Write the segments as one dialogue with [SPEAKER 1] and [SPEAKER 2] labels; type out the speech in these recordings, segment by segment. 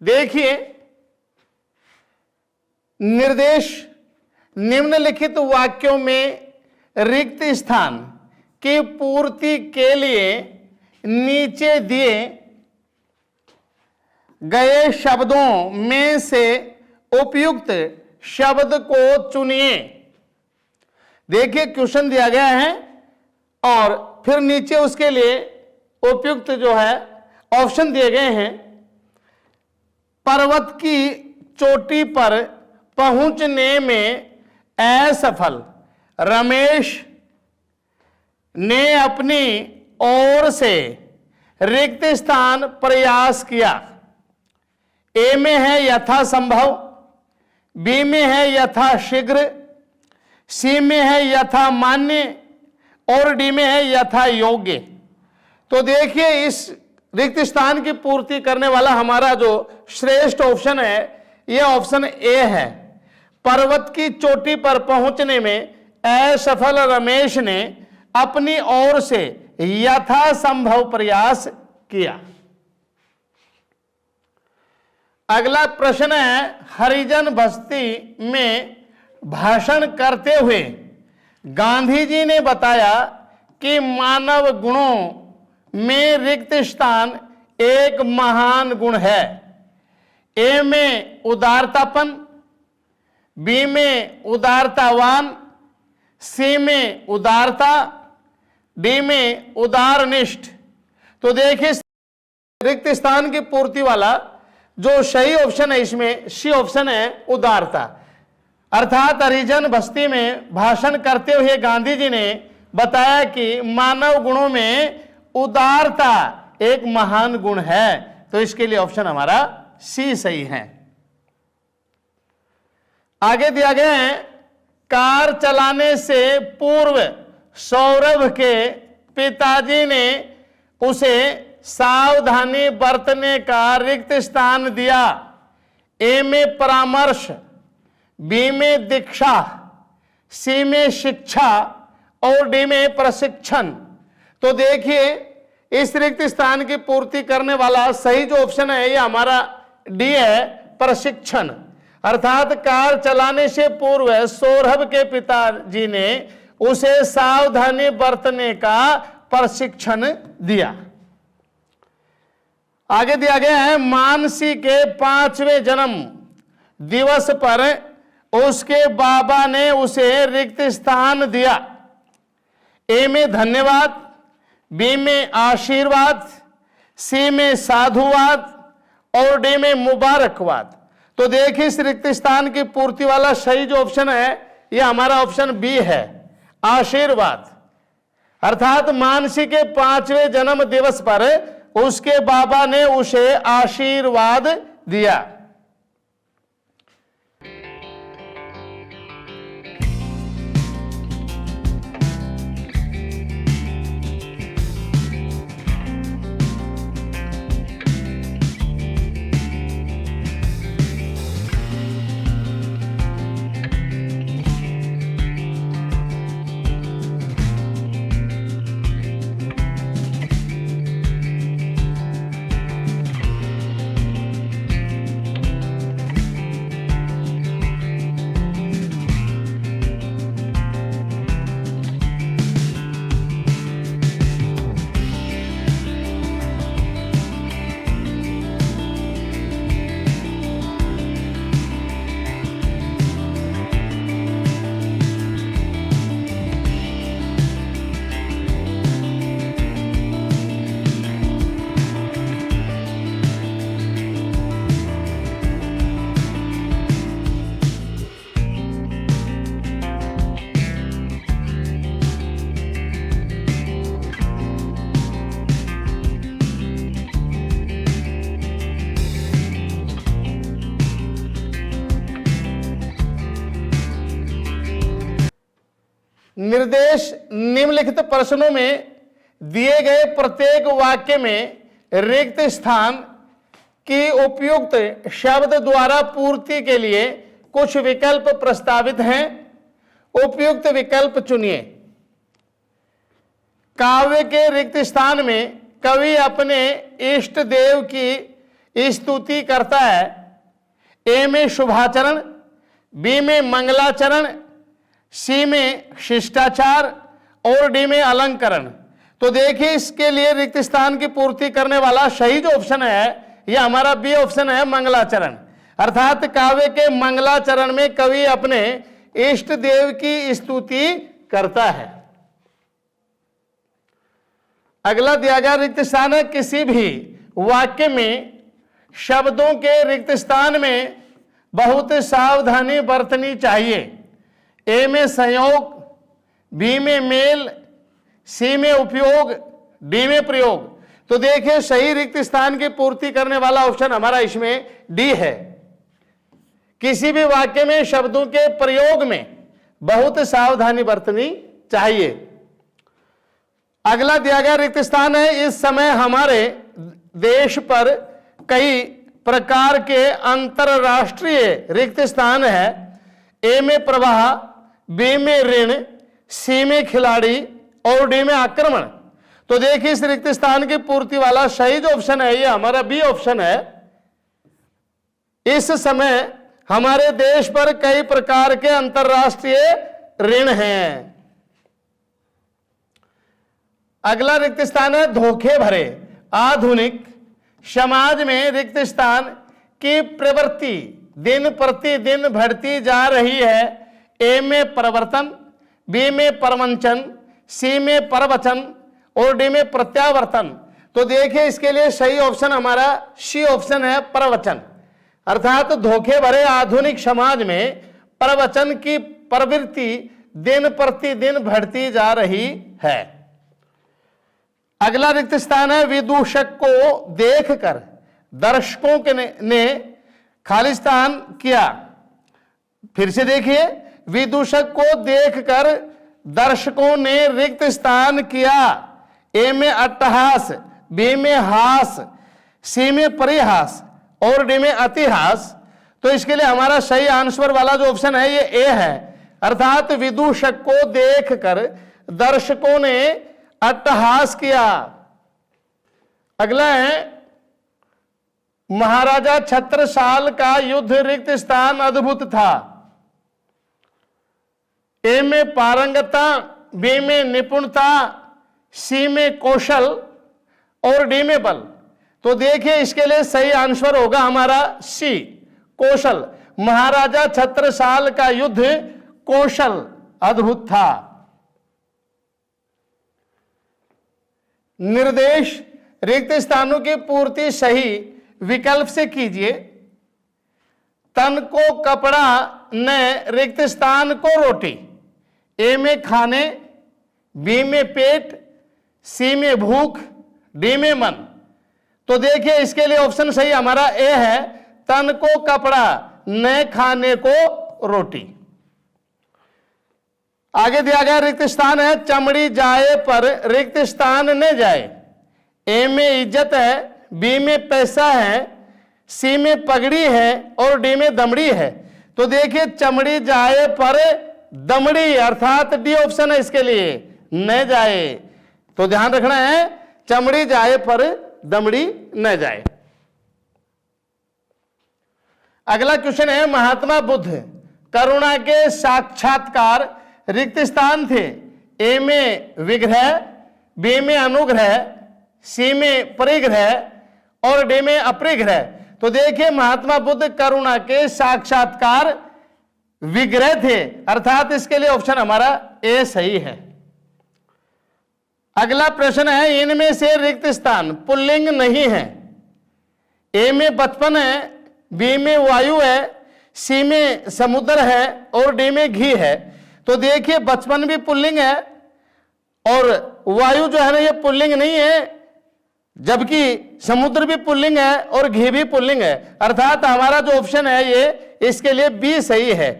[SPEAKER 1] देखिए, निर्देश निम्नलिखित वाक्यों में रिक्त स्थान की पूर्ति के लिए नीचे दिए गए शब्दों में से उपयुक्त शब्द को चुनिए। देखिए, क्वेश्चन दिया गया है और फिर नीचे उसके लिए उपयुक्त जो है ऑप्शन दिए गए हैं। पर्वत की चोटी पर पहुंचने में असफल रमेश ने अपनी ओर से रिक्त स्थान प्रयास किया। ए में है यथासंभव, बी में है यथाशीघ्र, सी में है यथा मान्य और डी में है यथा योग्य। तो देखिए, इस रिक्त स्थान की पूर्ति करने वाला हमारा जो श्रेष्ठ ऑप्शन है यह ऑप्शन ए है। पर्वत की चोटी पर पहुंचने में असफल रमेश ने अपनी ओर से यथासंभव प्रयास किया। अगला प्रश्न है, हरिजन बस्ती में भाषण करते हुए गांधी जी ने बताया कि मानव गुणों में रिक्त स्थान एक महान गुण है। ए में उदारतापन, बी में उदारतावान, सी में उदारता, डी में उदारनिष्ठ। तो देखिए, रिक्त स्थान की पूर्ति वाला जो सही ऑप्शन है इसमें सी ऑप्शन है, उदारता। अर्थात हरिजन बस्ती में भाषण करते हुए गांधी जी ने बताया कि मानव गुणों में उदारता एक महान गुण है। तो इसके लिए ऑप्शन हमारा सी सही है। आगे दिया गया है, कार चलाने से पूर्व सौरभ के पिताजी ने उसे सावधानी बरतने का रिक्त स्थान दिया। ए में परामर्श, बी में दीक्षा, सी में शिक्षा और डी में प्रशिक्षण। तो देखिए, इस रिक्त स्थान की पूर्ति करने वाला सही जो ऑप्शन है ये हमारा डी है, प्रशिक्षण। अर्थात कार चलाने से पूर्व सौरभ के पिताजी ने उसे सावधानी बरतने का प्रशिक्षण दिया। आगे दिया गया है, मानसी के 5वें जन्म दिवस पर उसके बाबा ने उसे रिक्त स्थान दिया। ए में धन्यवाद, बी में आशीर्वाद, सी में साधुवाद और डी में मुबारकबाद। तो देखिए, इस रिक्त स्थान की पूर्ति वाला सही जो ऑप्शन है यह हमारा ऑप्शन बी है, आशीर्वाद। अर्थात मानसी के 5वें जन्म दिवस पर उसके बाबा ने उसे आशीर्वाद दिया। निर्देश निम्नलिखित प्रश्नों में दिए गए प्रत्येक वाक्य में रिक्त स्थान की उपयुक्त शब्द द्वारा पूर्ति के लिए कुछ विकल्प प्रस्तावित हैं। उपयुक्त विकल्प चुनिए। काव्य के रिक्त स्थान में कवि अपने इष्ट देव की स्तुति करता है, ए में शुभाचरण, बी में मंगलाचरण, सी में शिष्टाचार और डी में अलंकरण। तो देखिए इसके लिए रिक्त स्थान की पूर्ति करने वाला सही जो ऑप्शन है यह हमारा बी ऑप्शन है, मंगलाचरण। अर्थात काव्य के मंगलाचरण में कवि अपने इष्ट देव की स्तुति करता है। अगला दिया गया रिक्त स्थान है, किसी भी वाक्य में शब्दों के रिक्त स्थान में बहुत सावधानी बरतनी चाहिए। ए में संयोग, बी में मेल, सी में उपयोग, डी में प्रयोग। तो देखिए सही रिक्त स्थान की पूर्ति करने वाला ऑप्शन हमारा इसमें डी है। किसी भी वाक्य में शब्दों के प्रयोग में बहुत सावधानी बरतनी चाहिए। अगला दिया गया रिक्त स्थान है, इस समय हमारे देश पर कई प्रकार के अंतरराष्ट्रीय रिक्त स्थान है। ए में प्रवाह, बी में ऋण, सी में खिलाड़ी और डी में आक्रमण। तो देखिए इस रिक्त स्थान की पूर्ति वाला सही जो ऑप्शन है ये हमारा बी ऑप्शन है। इस समय हमारे देश पर कई प्रकार के अंतरराष्ट्रीय ऋण हैं। अगला रिक्त स्थान है, धोखे भरे। आधुनिक समाज में रिक्त स्थान की प्रवृत्ति दिन प्रतिदिन बढ़ती जा रही है। ए में परिवर्तन, बी में परवंचन, सी में परवचन और डी में प्रत्यावर्तन। तो देखिए इसके लिए सही ऑप्शन हमारा सी ऑप्शन है, परवचन। अर्थात धोखे भरे आधुनिक समाज में परवचन की प्रवृत्ति दिन प्रतिदिन बढ़ती जा रही है। अगला रिक्त स्थान है, विदूषक को देखकर दर्शकों के ने खालिस्तान किया। फिर से देखिए, विदूषक को देखकर दर्शकों ने रिक्त स्थान किया। ए में अट्टहास, बी में हास, सी में परिहास और डी में अतिहास। तो इसके लिए हमारा सही आंसर वाला जो ऑप्शन है ये ए है। अर्थात विदूषक को देखकर दर्शकों ने अट्टहास किया। अगला है, महाराजा छत्रसाल का युद्ध रिक्त स्थान अद्भुत था। ए में पारंगता, बी में निपुणता, सी में कौशल और डी में बल। तो देखिए इसके लिए सही आंसर होगा हमारा सी, कौशल। महाराजा छत्रसाल का युद्ध कौशल अद्भुत था। निर्देश रिक्त स्थानों की पूर्ति सही विकल्प से कीजिए। तन को कपड़ा, न रिक्त स्थान को रोटी। ए में खाने, बी में पेट, सी में भूख, डी में मन। तो देखिए इसके लिए ऑप्शन सही हमारा ए है, तन को कपड़ा, न खाने को रोटी। आगे दिया गया रिक्त स्थान है, चमड़ी जाए पर रिक्त स्थान न जाए। ए में इज्जत है, बी में पैसा है, सी में पगड़ी है और डी में दमड़ी है। तो देखिए चमड़ी जाए पर दमड़ी, अर्थात डी ऑप्शन है इसके लिए, न जाए। तो ध्यान रखना है, चमड़ी जाए पर दमड़ी न जाए। अगला क्वेश्चन है, महात्मा बुद्ध करुणा के साक्षात्कार रिक्त स्थान थे। ए में विग्रह, बी में अनुग्रह, सी में परिग्रह और डी में अपरिग्रह। तो देखिए महात्मा बुद्ध करुणा के साक्षात्कार विग्रह थे। अर्थात इसके लिए ऑप्शन हमारा ए सही है। अगला प्रश्न है, इनमें से रिक्त स्थान पुल्लिंग नहीं है। ए में बचपन है, बी में वायु है, सी में समुद्र है और डी में घी है। तो देखिए बचपन भी पुल्लिंग है और वायु जो है ना ये पुल्लिंग नहीं है, जबकि समुद्र भी पुल्लिंग है और घी भी पुल्लिंग है। अर्थात हमारा जो ऑप्शन है ये इसके लिए बी सही है।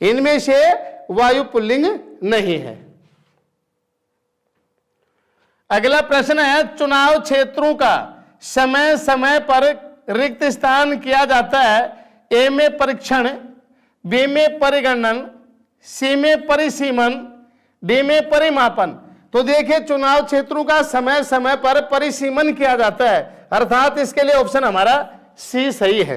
[SPEAKER 1] इनमें से वायु पुल्लिंग नहीं है। अगला प्रश्न है, चुनाव क्षेत्रों का समय समय पर रिक्त स्थान किया जाता है। ए में परीक्षण, बी में परिगणन, सी में परिसीमन, डी में परिमापन। तो देखिए चुनाव क्षेत्रों का समय समय पर परिसीमन किया जाता है, अर्थात इसके लिए ऑप्शन हमारा सी सही है।